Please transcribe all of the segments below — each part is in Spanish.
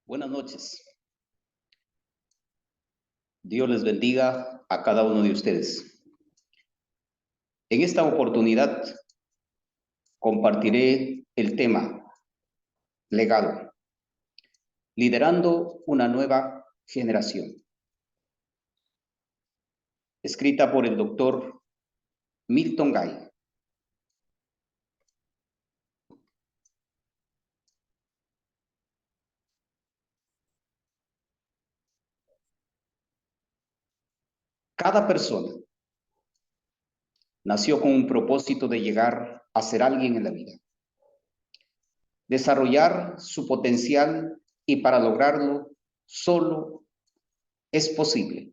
Buenas noches. Dios les bendiga a cada uno de ustedes. En esta oportunidad compartiré el tema legado, liderando una nueva generación, escrita por el doctor Milton Gay. Cada persona nació con un propósito de llegar a ser alguien en la vida, desarrollar su potencial, y para lograrlo solo es posible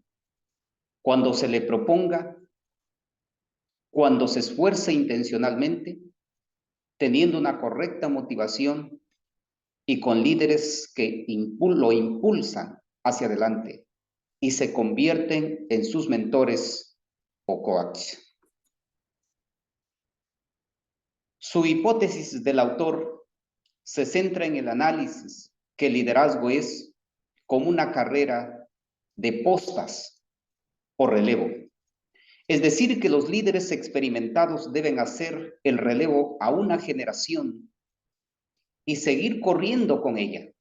cuando se le proponga, cuando se esfuerce intencionalmente, teniendo una correcta motivación y con líderes que lo impulsan hacia adelante y se convierten en sus mentores o coaches. Su hipótesis del autor se centra en el análisis que el liderazgo es como una carrera de postas o relevo. Es decir, que los líderes experimentados deben hacer el relevo a una generación y seguir corriendo con ella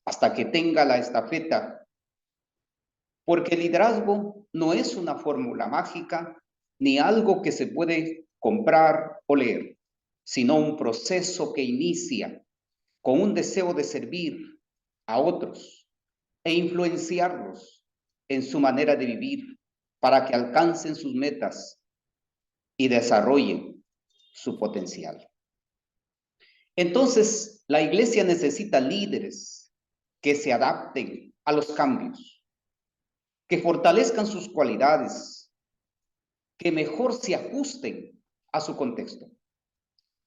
hasta que tenga la estafeta, porque el liderazgo no es una fórmula mágica ni algo que se puede comprar o leer, sino un proceso que inicia con un deseo de servir a otros e influenciarlos en su manera de vivir para que alcancen sus metas y desarrollen su potencial. Entonces, la iglesia necesita líderes que se adapten a los cambios, que fortalezcan sus cualidades, que mejor se ajusten a su contexto,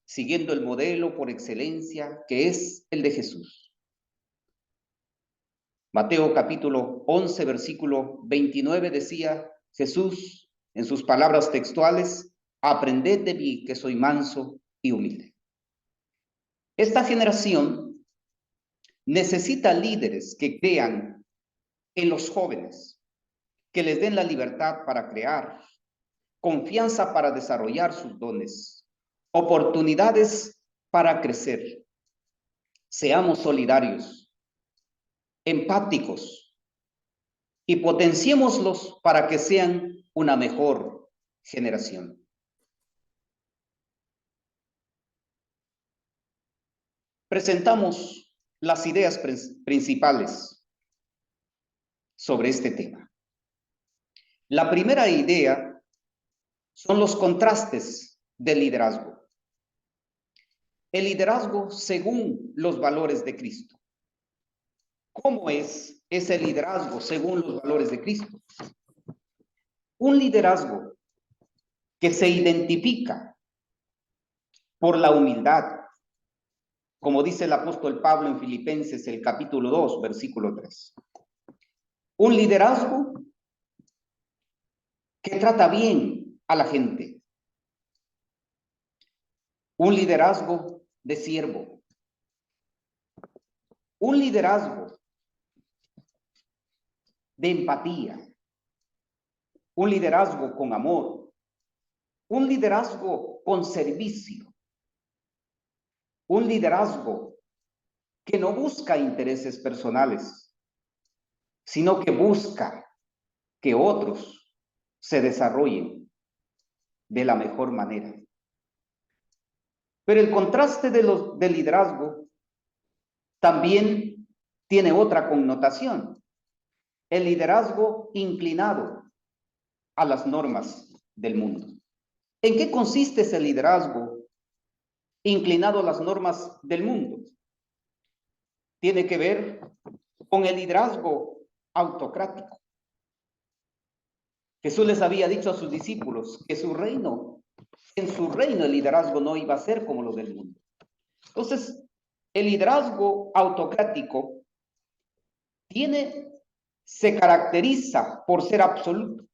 siguiendo el modelo por excelencia que es el de Jesús. Mateo capítulo 11, versículo 29 decía Jesús en sus palabras textuales: aprended de mí que soy manso y humilde. Esta generación necesita líderes que crean en los jóvenes, que les den la libertad para crear, confianza para desarrollar sus dones, oportunidades para crecer. Seamos solidarios, empáticos y potenciémoslos para que sean una mejor generación. Presentamos las ideas principales sobre este tema. La primera idea son los contrastes del liderazgo. El liderazgo según los valores de Cristo. ¿Cómo es ese liderazgo según los valores de Cristo? Un liderazgo que se identifica por la humildad, como dice el apóstol Pablo en Filipenses, el capítulo 2, versículo 3. Un liderazgo que trata bien a la gente. Un liderazgo de siervo. Un liderazgo de empatía. Un liderazgo con amor. Un liderazgo con servicio. Un liderazgo que no busca intereses personales, sino que busca que otros se desarrollen de la mejor manera. Pero el contraste del liderazgo también tiene otra connotación. El liderazgo inclinado a las normas del mundo. ¿En qué consiste ese liderazgo inclinado a las normas del mundo? Tiene que ver con el liderazgo autocrático. Jesús les había dicho a sus discípulos que en su reino el liderazgo no iba a ser como los del mundo. Entonces, el liderazgo autocrático se caracteriza por ser absoluto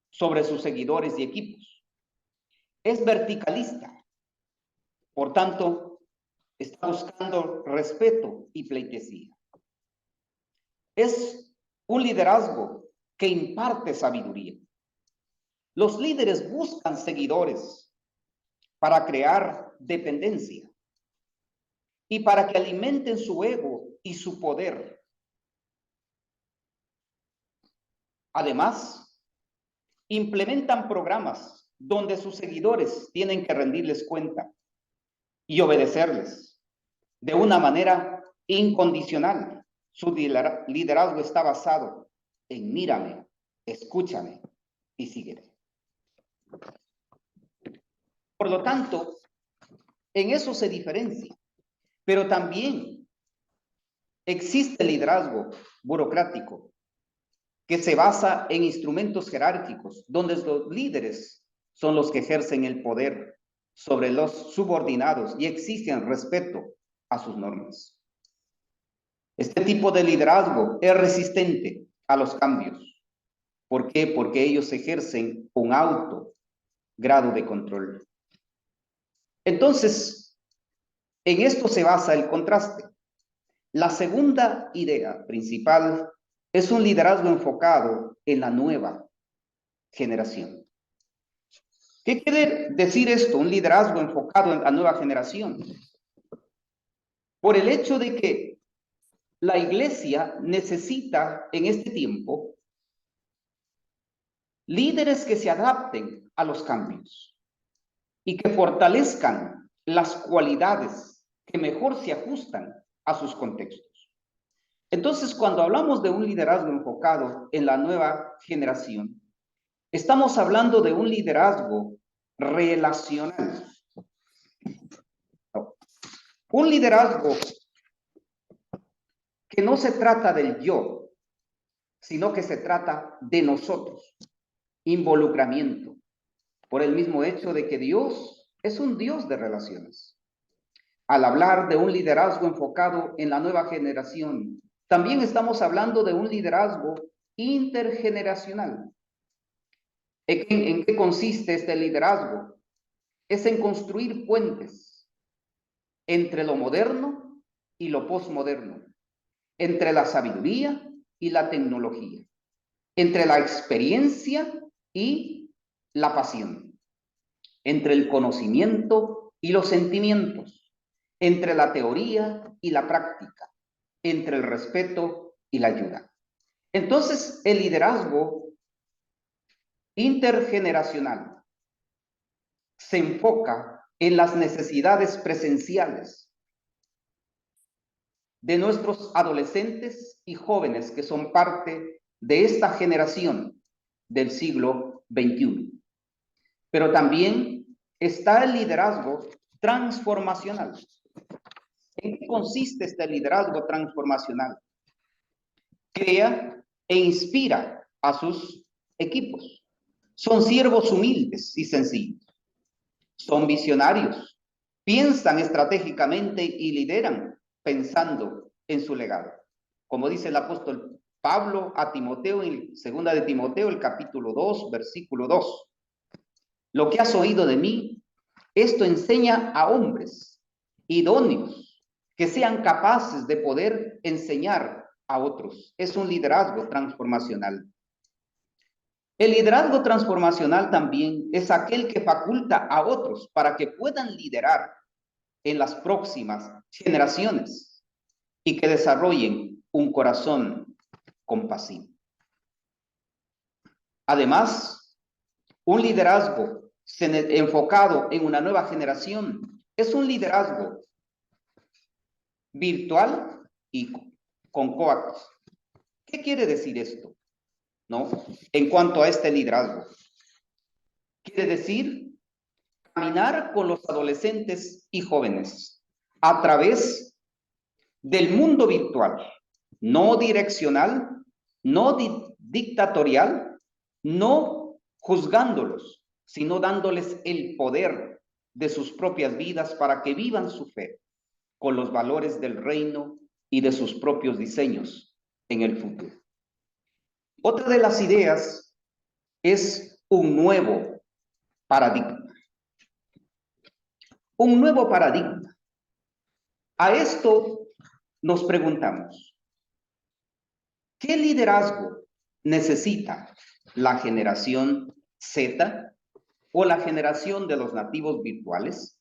sobre sus seguidores y equipos. Es verticalista. Por tanto, está buscando respeto y pleitesía. es un liderazgo que imparte sabiduría. Los líderes buscan seguidores para crear dependencia y para que alimenten su ego y su poder. Además, implementan programas donde sus seguidores tienen que rendirles cuenta y obedecerles de una manera incondicional. Su liderazgo está basado en mírame, escúchame y sígueme. Por lo tanto, en eso se diferencia. Pero también existe el liderazgo burocrático que se basa en instrumentos jerárquicos, donde los líderes son los que ejercen el poder sobre los subordinados y exigen respeto a sus normas. Este tipo de liderazgo es resistente a los cambios. ¿Por qué? Porque ellos ejercen un alto grado de control. Entonces, en esto se basa el contraste. La segunda idea principal es un liderazgo enfocado en la nueva generación. ¿Qué quiere decir esto? Un liderazgo enfocado en la nueva generación. Por el hecho de que la iglesia necesita en este tiempo líderes que se adapten a los cambios y que fortalezcan las cualidades que mejor se ajustan a sus contextos. Entonces, cuando hablamos de un liderazgo enfocado en la nueva generación, estamos hablando de un liderazgo relacional. Un liderazgo que no se trata del yo, sino que se trata de nosotros. Involucramiento, por el mismo hecho de que Dios es un Dios de relaciones. Al hablar de un liderazgo enfocado en la nueva generación, también estamos hablando de un liderazgo intergeneracional. ¿En qué consiste este liderazgo? Es en construir puentes entre lo moderno y lo posmoderno, entre la sabiduría y la tecnología, entre la experiencia y la pasión, entre el conocimiento y los sentimientos, entre la teoría y la práctica, entre el respeto y la ayuda. Entonces, el liderazgo intergeneracional se enfoca en las necesidades presenciales de nuestros adolescentes y jóvenes que son parte de esta generación del siglo XXI. Pero también está el liderazgo transformacional. ¿En qué consiste este liderazgo transformacional? Crea e inspira a sus equipos. Son siervos humildes y sencillos. Son visionarios. Piensan estratégicamente y lideran pensando en su legado. Como dice el apóstol Pablo a Timoteo en 2 de Timoteo, el capítulo 2, versículo 2. Lo que has oído de mí, esto enseña a hombres idóneos que sean capaces de poder enseñar a otros. Es un liderazgo transformacional. El liderazgo transformacional también es aquel que faculta a otros para que puedan liderar en las próximas generaciones y que desarrollen un corazón compasivo. Además, un liderazgo enfocado en una nueva generación es un liderazgo virtual y con coactos. ¿Qué quiere decir esto? ¿No? En cuanto a este liderazgo. Quiere decir caminar con los adolescentes y jóvenes a través del mundo virtual, no direccional, no dictatorial, no juzgándolos, sino dándoles el poder de sus propias vidas para que vivan su fe con los valores del reino y de sus propios diseños en el futuro. Otra de las ideas es un nuevo paradigma. Un nuevo paradigma. A esto nos preguntamos, ¿Qué liderazgo necesita la generación Z o la generación de los nativos virtuales?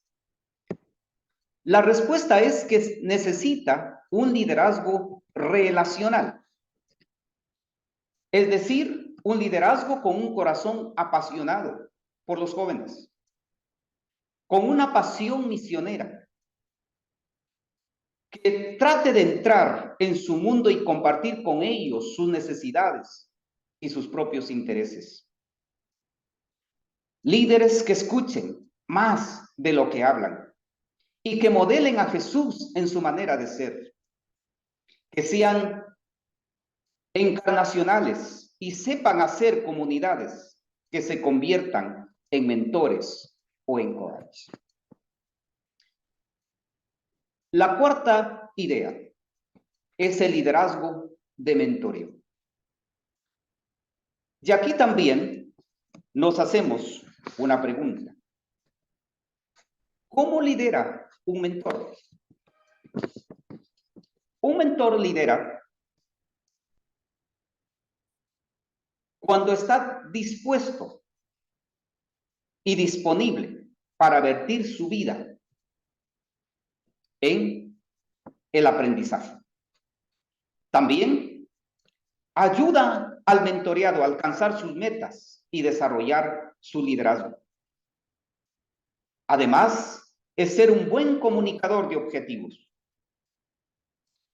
La respuesta es que necesita un liderazgo relacional, es decir, un liderazgo con un corazón apasionado por los jóvenes, con una pasión misionera, que trate de entrar en su mundo y compartir con ellos sus necesidades y sus propios intereses. Líderes que escuchen más de lo que hablan y que modelen a Jesús en su manera de ser, que sean encarnacionales y sepan hacer comunidades que se conviertan en mentores o en coaches. La cuarta idea es el liderazgo de mentoreo. Y aquí también nos hacemos una pregunta. ¿Cómo lidera un mentor? Un mentor lidera cuando está dispuesto y disponible para vertir su vida en el aprendizaje. También ayuda al mentoreado a alcanzar sus metas y desarrollar su liderazgo. Además, es ser un buen comunicador de objetivos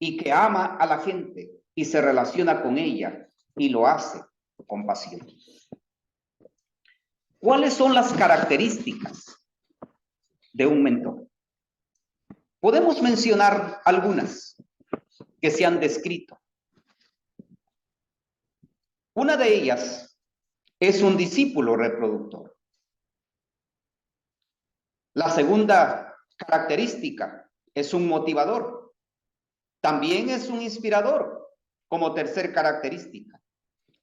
y que ama a la gente y se relaciona con ella y lo hace con pasión. ¿Cuáles son las características de un mentor? Podemos mencionar algunas que se han descrito. Una de ellas es un discípulo reproductor. La segunda característica es un motivador. También es un inspirador como tercer característica.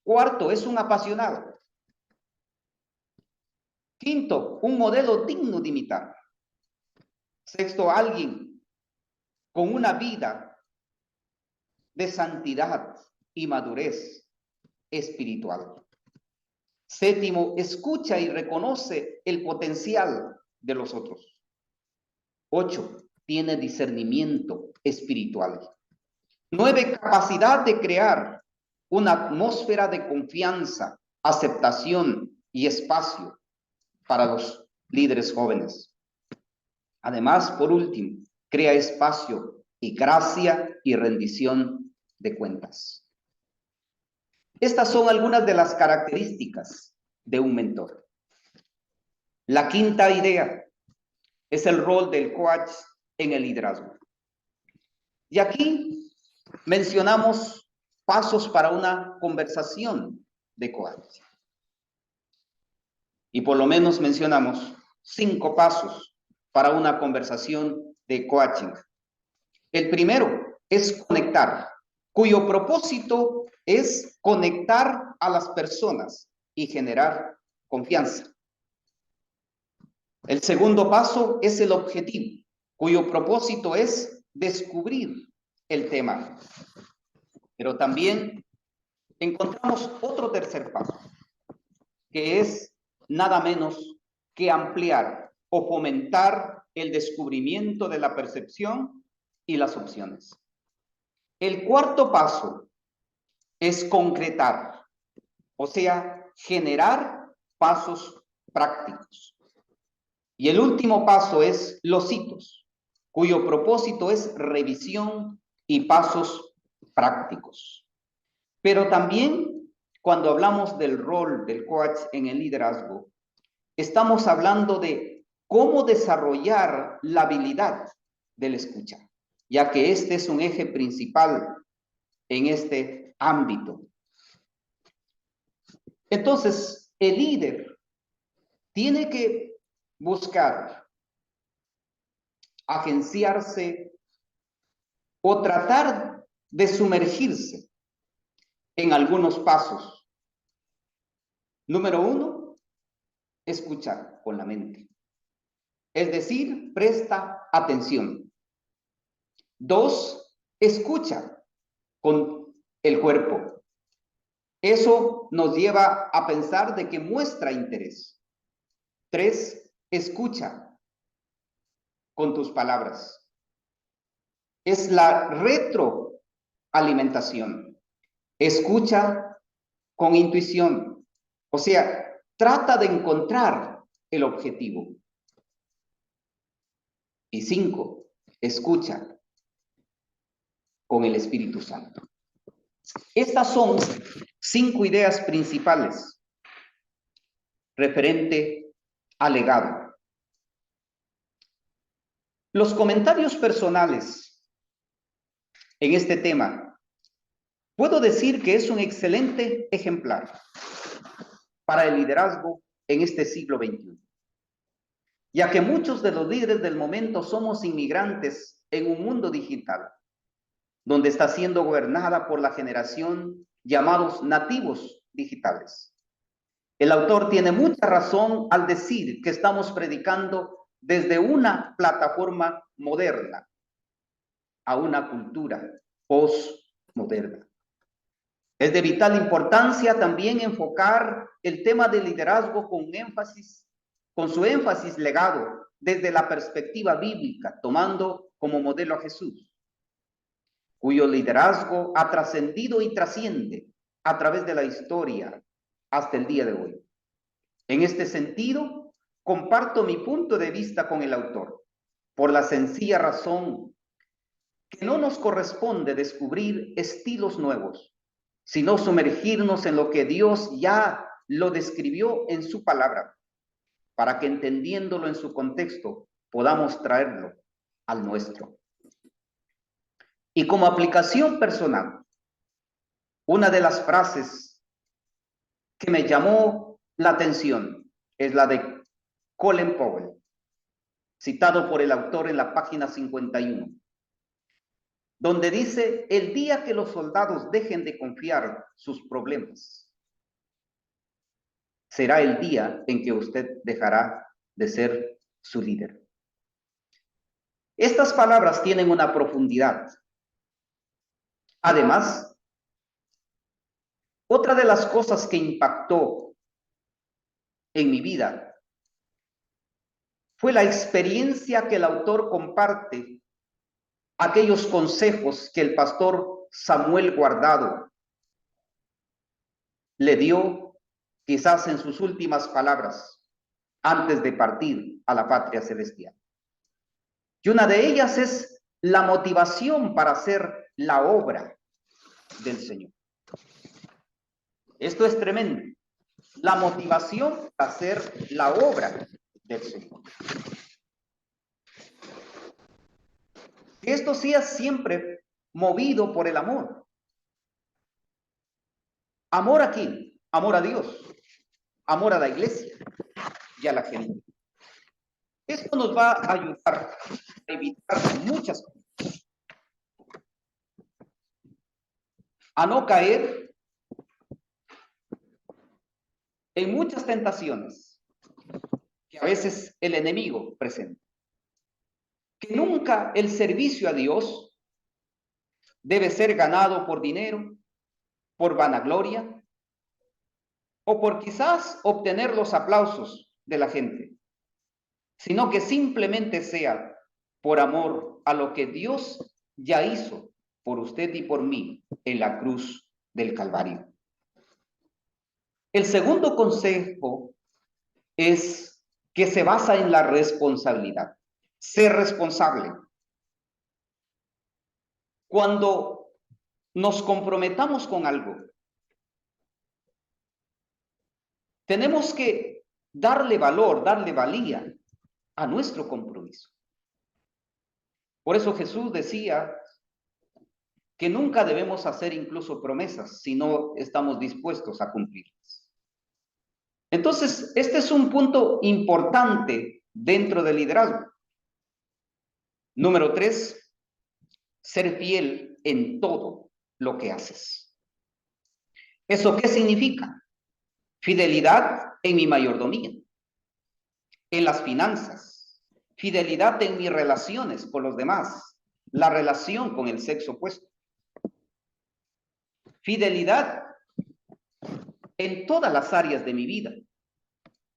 Cuarto, es un apasionado. Quinto, un modelo digno de imitar. Sexto, alguien con una vida de santidad y madurez espiritual. Séptimo, escucha y reconoce el potencial de los otros. 8, tiene discernimiento espiritual. 9, capacidad de crear una atmósfera de confianza, aceptación y espacio para los líderes jóvenes. Además, por último, crea espacio y gracia y rendición de cuentas. Estas son algunas de las características de un mentor. La quinta idea es el rol del coach en el liderazgo. Y aquí mencionamos pasos para una conversación de coach. Y por lo menos mencionamos 5 pasos para una conversación de coaching. El primero es conectar, cuyo propósito es conectar a las personas y generar confianza. El segundo paso es el objetivo, cuyo propósito es descubrir el tema. Pero también encontramos otro tercer paso, que es nada menos que ampliar o fomentar el descubrimiento de la percepción y las opciones. El cuarto paso es concretar, o sea, generar pasos prácticos. Y el último paso es los hitos, cuyo propósito es revisión y pasos prácticos. Pero también cuando hablamos del rol del coach en el liderazgo, estamos hablando de cómo desarrollar la habilidad del escucha, ya que este es un eje principal en este ámbito. Entonces, el líder tiene que buscar agenciarse o tratar de sumergirse en algunos pasos. Número 1, escuchar con la mente. Es decir, presta atención. 2, escucha con el cuerpo. Eso nos lleva a pensar de que muestra interés. 3, escucha con tus palabras. Es la retroalimentación. Escucha con intuición. O sea, trata de encontrar el objetivo. Y 5, escucha con el Espíritu Santo. Estas son 5 ideas principales referente al legado. Los comentarios personales en este tema, puedo decir que es un excelente ejemplar para el liderazgo en este siglo XXI, ya que muchos de los líderes del momento somos inmigrantes en un mundo digital, donde está siendo gobernada por la generación llamados nativos digitales. El autor tiene mucha razón al decir que estamos predicando desde una plataforma moderna a una cultura postmoderna. Es de vital importancia también enfocar el tema del liderazgo con su énfasis legado desde la perspectiva bíblica, tomando como modelo a Jesús, cuyo liderazgo ha trascendido y trasciende a través de la historia hasta el día de hoy. En este sentido, comparto mi punto de vista con el autor, por la sencilla razón que no nos corresponde descubrir estilos nuevos, sino sumergirnos en lo que Dios ya lo describió en su palabra, para que entendiéndolo en su contexto, podamos traerlo al nuestro. Y como aplicación personal, una de las frases que me llamó la atención es la de Colin Powell, citado por el autor en la página 51, donde dice: el día que los soldados dejen de confiar sus problemas, será el día en que usted dejará de ser su líder. Estas palabras tienen una profundidad. Además, otra de las cosas que impactó en mi vida fue la experiencia que el autor comparte, aquellos consejos que el pastor Samuel Guardado le dio quizás en sus últimas palabras antes de partir a la patria celestial. Y una de ellas es la motivación para hacer la obra del Señor. Esto es tremendo. La motivación para hacer la obra del Señor. Que esto sea siempre movido por el amor. ¿Amor a quién? Amor a Dios. Amor a la iglesia y a la gente. Esto nos va a ayudar a evitar muchas cosas. A no caer en muchas tentaciones que a veces el enemigo presenta. Que nunca el servicio a Dios debe ser ganado por dinero, por vanagloria o por quizás obtener los aplausos de la gente, sino que simplemente sea por amor a lo que Dios ya hizo por usted y por mí en la cruz del Calvario. El segundo consejo es que se basa en la responsabilidad. Ser responsable. Cuando nos comprometamos con algo, tenemos que darle valor, darle valía a nuestro compromiso. Por eso Jesús decía que nunca debemos hacer incluso promesas si no estamos dispuestos a cumplirlas. Entonces, este es un punto importante dentro del liderazgo. Número 3, ser fiel en todo lo que haces. ¿Eso qué significa? Fidelidad en mi mayordomía, en las finanzas, fidelidad en mis relaciones con los demás, la relación con el sexo opuesto. fidelidad en todas las áreas de mi vida,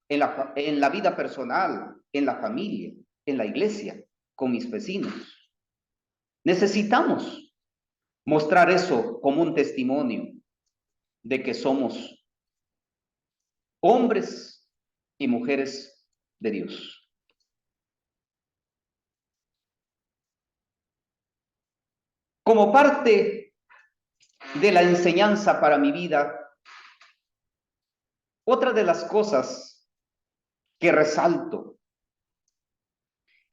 en la vida personal, en la familia, en la iglesia, con mis vecinos. Necesitamos mostrar eso como un testimonio de que somos hombres y mujeres de Dios. Como parte de la enseñanza para mi vida, otra de las cosas que resalto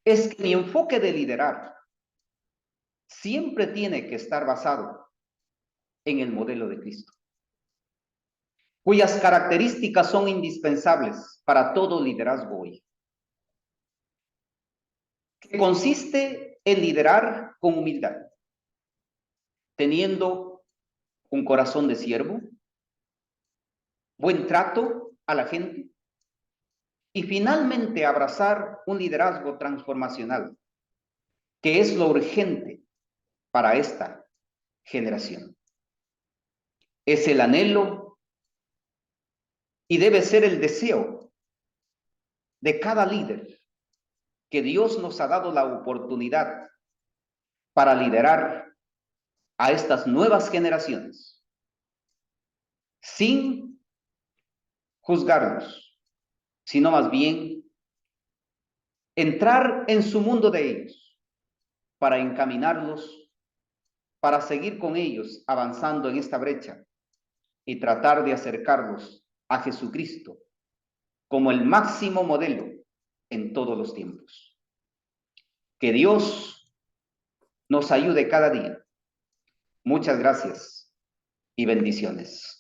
es que mi enfoque de liderar siempre tiene que estar basado en el modelo de Cristo, cuyas características son indispensables para todo liderazgo hoy, que consiste en liderar con humildad, teniendo un corazón de siervo, buen trato a la gente y finalmente abrazar un liderazgo transformacional, que es lo urgente para esta generación. Es el anhelo y debe ser el deseo de cada líder que Dios nos ha dado la oportunidad para liderar a estas nuevas generaciones sin juzgarlos, sino más bien entrar en su mundo de ellos para encaminarlos, para seguir con ellos avanzando en esta brecha y tratar de acercarlos a Jesucristo como el máximo modelo en todos los tiempos. Que Dios nos ayude cada día. Muchas gracias y bendiciones.